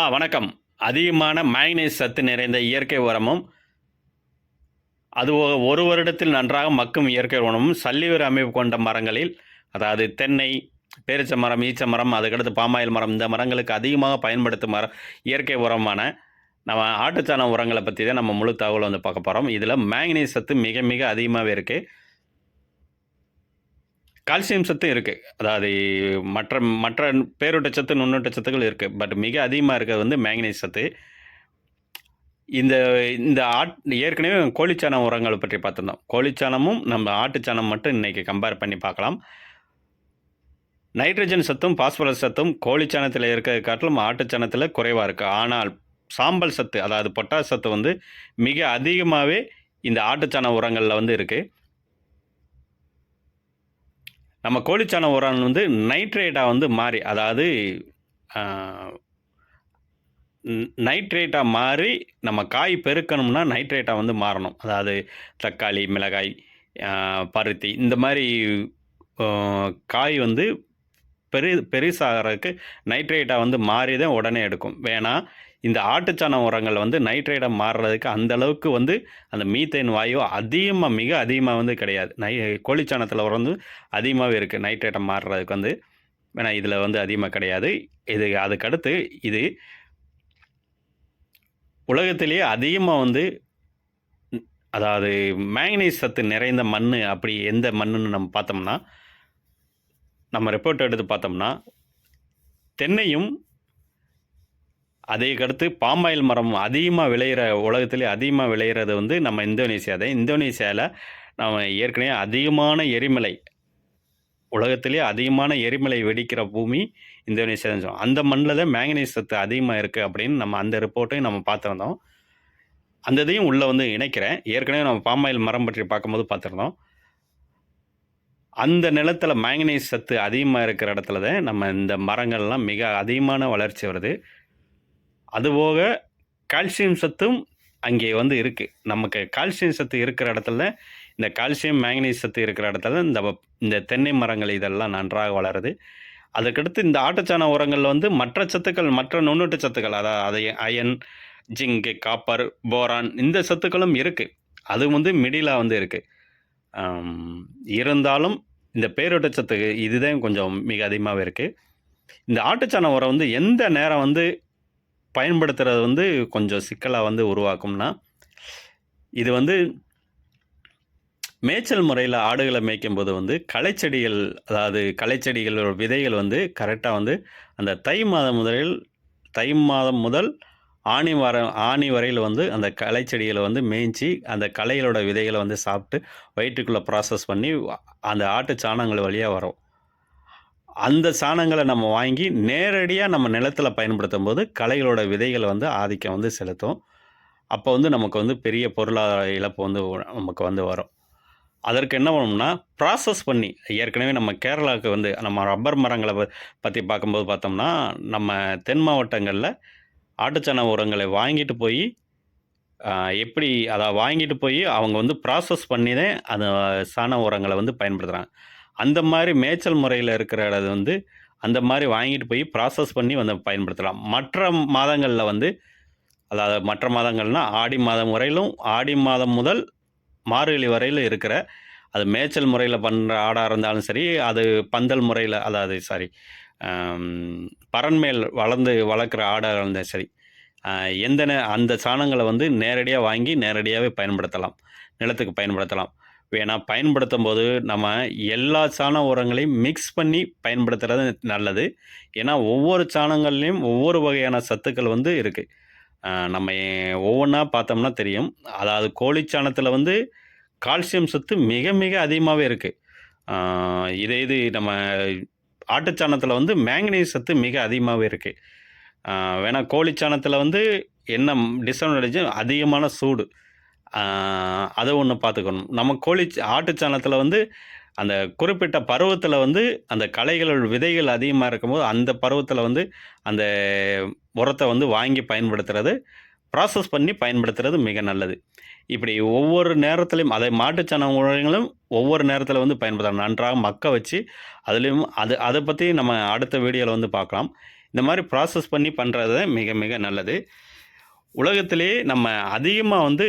வணக்கம். அதிகமான மேங்கனீஸ் சத்து நிறைந்த இயற்கை உரமும், அது ஒரு வருடத்தில் நன்றாக மக்கும் இயற்கை உரமும் சல்லிவேர் அமைப்பு கொண்ட மரங்களில், அதாவது தென்னை, பேரீச்ச மரம், ஈச்ச மரம், அதுக்கடுத்து பாமாயில் மரம், இந்த மரங்களுக்கு அதிகமாக பயன்படுத்தும் இயற்கை உரமான நம்ம ஆட்டுச்சாண உரங்களை பற்றி தான் நம்ம முழு தகவல் வந்து பார்க்க போகிறோம். இதில் மேங்கனீஸ் சத்து மிக மிக அதிகமாகவே இருக்குது. கால்சியம் சத்தும் இருக்குது. அதாவது மற்ற மற்ற பேரூட்ட சத்து, நுண்ணூட்ட சத்துக்கள் இருக்குது. பட் மிக அதிகமாக இருக்கிறது வந்து மேங்கனீஸ் சத்து. இந்த இந்த ஏற்கனவே கோழிச்சாணம் உரங்களை பற்றி பார்த்துருந்தோம். கோழிச்சாணமும் நம்ம ஆட்டுச்சாணம் மட்டும் இன்றைக்கி கம்பேர் பண்ணி பார்க்கலாம். நைட்ரஜன் சத்தும் பாஸ்பரஸ் சத்தும் கோழிச்சாணத்தில் இருக்கிறது காட்டிலும் ஆட்டுச்சாணத்தில் குறைவாக இருக்குது. ஆனால் சாம்பல் சத்து, அதாவது பொட்டாஸ் சத்து வந்து மிக அதிகமாகவே இந்த ஆட்டுச்சாண உரங்களில் வந்து இருக்குது. நம்ம கோழிச்சாண உரம் வந்து நைட்ரேட்டாக வந்து மாறி, அதாவது நைட்ரேட்டாக மாறி நம்ம காய் பெருக்கணும்னா நைட்ரேட்டாக வந்து மாறணும். அதாவது தக்காளி, மிளகாய், பருத்தி இந்த மாதிரி காய் வந்து பெருசாகிறதுக்கு நைட்ரேட்டாக வந்து மாறி தான் உடனே எடுக்கும். வேணால் இந்த ஆட்டுச்சாண உரங்கள் வந்து நைட்ரேட்டாக மாறுறதுக்கு அந்தளவுக்கு வந்து அந்த மீத்தேன் வாயு மிக அதிகமாக வந்து கிடையாது. கோழிச்சாணத்தில் வந்து அதிகமாகவே இருக்குது நைட்ரேட்டாக மாறுறதுக்கு வந்து. வேணால் இதில் வந்து அதிகமாக கிடையாது. அதுக்கடுத்து இது உலகத்திலேயே அதிகமாக வந்து, அதாவது மேங்கனீஸ் சத்து நிறைந்த மண் அப்படி எந்த மண்ணுன்னு நம்ம பார்த்தோம்னா, நம்ம ரிப்போர்ட் எடுத்து பார்த்தோம்னா தென்னையும், அதுக்கடுத்து பாமாயில் மரம் அதிகமாக விளையிற, உலகத்திலே அதிகமாக விளையிறது வந்து நம்ம இந்தோனேசியா தான். இந்தோனேசியாவில் நம்ம ஏற்கனவே அதிகமான எரிமலை, உலகத்திலே அதிகமான எரிமலை வெடிக்கிற பூமி இந்தோனேசியா தான் சொல்லுவோம். அந்த மண்ணில் தான் மேங்கனீஸ் சத்து அதிகமாக இருக்குது அப்படின்னு நம்ம அந்த ரிப்போர்ட்டையும் நம்ம பார்த்துருந்தோம். அந்த இதையும் உள்ளே வந்து இணைக்கிறேன். ஏற்கனவே நம்ம பாமாயில் மரம் பற்றி பார்க்கும்போது பார்த்துருந்தோம். அந்த நிலத்தில் மேங்கனீஸ் சத்து அதிகமாக இருக்கிற இடத்துல தான் நம்ம இந்த மரங்கள்லாம் மிக அதிகமான வளர்ச்சி வருது. அதுபோக கால்சியம் சத்தும் அங்கே வந்து இருக்குது. நமக்கு கால்சியம் சத்து இருக்கிற இடத்துல, இந்த கால்சியம் மேங்கனீஸ் சத்து இருக்கிற இடத்துல இந்த தென்னை மரங்கள் இதெல்லாம் நன்றாக வளருது. அதுக்கடுத்து இந்த ஆட்டுச்சாண உரங்களில் வந்து மற்ற சத்துக்கள், மற்ற நுண்ணூட்ட சத்துக்கள், அதாவது அயன், ஜிங்கு, காப்பர், போரான் இந்த சத்துக்களும் இருக்குது. அது வந்து மிடிலாக வந்து இருக்குது. இருந்தாலும் இந்த பேரூட்ட சத்து இதுதான் கொஞ்சம் மிக அதிகமாகவே இருக்குது. இந்த ஆட்டுச்சாண உரம் வந்து எந்த நேரம் வந்து பயன்படுத்துகிறது வந்து கொஞ்சம் சிக்கலாக வந்து உருவாக்கும்னா, இது வந்து மேய்ச்சல் முறையில் ஆடுகளை மேய்க்கும்போது வந்து களைச்செடிகள், அதாவது களைச்செடிகளோட விதைகள் வந்து கரெக்டாக வந்து அந்த தை மாதம் முதல் ஆணி வரையில் வந்து அந்த களைச்செடிகளை வந்து மேய்ச்சி அந்த களைகளோட விதைகளை வந்து சாப்பிட்டு வயிற்றுக்குள்ளே ப்ராசஸ் பண்ணி அந்த ஆட்டு சாணங்கள் வழியாக வரும். அந்த சாணங்களை நம்ம வாங்கி நேரடியாக நம்ம நிலத்தில் பயன்படுத்தும் போது களைகளோட விதைகளை வந்து ஆதிக்கம் வந்து செலுத்தும். அப்போ வந்து நமக்கு வந்து பெரிய பொருளாதார இழப்பு வந்து நமக்கு வந்து வரும். அதற்கு என்ன பண்ணணும்னா, ப்ராசஸ் பண்ணி, ஏற்கனவே நம்ம கேரளாவுக்கு வந்து நம்ம ரப்பர் மரங்களை பற்றி பார்க்கும்போது பார்த்தோம்னா, நம்ம தென் மாவட்டங்களில் ஆட்டுச்சாண உரங்களை வாங்கிட்டு போய் வாங்கிட்டு போய் அவங்க வந்து ப்ராசஸ் பண்ணி தான் அந்த சாண உரங்களை வந்து பயன்படுத்துகிறாங்க. அந்த மாதிரி மேய்ச்சல் முறையில் இருக்கிற இடம் வந்து அந்த மாதிரி வாங்கிட்டு போய் ப்ராசஸ் பண்ணி வந்து பயன்படுத்தலாம். மற்ற மாதங்களில் வந்து, அதாவது மற்ற மாதங்கள்னால் ஆடி மாதம் வரையிலும், ஆடி மாதம் முதல் மார்கழி வரையில் இருக்கிற, அது மேய்ச்சல் முறையில் பண்ணுற ஆடாக இருந்தாலும் சரி, அது பந்தல் முறையில், அதாவது பரன்மேல் வளர்க்குற ஆடாக இருந்தாலும் சரி, அந்த சாணங்களை வந்து நேரடியாக வாங்கி நேரடியாகவே பயன்படுத்தலாம், நிலத்துக்கு பயன்படுத்தலாம். வேணால் பயன்படுத்தும் போது நம்ம எல்லா சாண உரங்களையும் மிக்ஸ் பண்ணி பயன்படுத்துகிறது நல்லது. ஏன்னா ஒவ்வொரு சாணங்கள்லேயும் ஒவ்வொரு வகையான சத்துக்கள் வந்து இருக்குது. நம்ம ஒவ்வொன்றா பார்த்தோம்னா தெரியும். அதாவது கோழிச்சாணத்தில் வந்து கால்சியம் சத்து மிக மிக அதிகமாகவே இருக்குது. இது நம்ம ஆட்டுச்சாணத்தில் வந்து மேங்கனீஸ் சத்து மிக அதிகமாகவே இருக்குது. வேணால் கோழிச்சாணத்தில் வந்து என்ன டிஸ்அட்வான்டேஜ், அதிகமான சூடு, அதை ஒன்று பார்த்துக்கணும். நம்ம ஆட்டுச்சாணத்தில் வந்து அந்த குறிப்பிட்ட பருவத்தில் வந்து அந்த களைகளோட விதைகள் அதிகமாக இருக்கும்போது அந்த பருவத்தில் வந்து அந்த உரத்தை வந்து வாங்கி பயன்படுத்துறது, ப்ராசஸ் பண்ணி பயன்படுத்துறது மிக நல்லது. இப்படி ஒவ்வொரு நேரத்துலையும், அதை மாட்டுச்சாண உரங்களும் ஒவ்வொரு நேரத்தில் வந்து பயன்படுத்தலாம். நன்றாக மக்க வச்சு அதுலேயும் அதை பற்றி நம்ம அடுத்த வீடியோவில் வந்து பார்க்கலாம். இந்த மாதிரி ப்ராசஸ் பண்ணி பண்ணுறது மிக மிக நல்லது. உலகத்திலேயே நம்ம அதிகமாக வந்து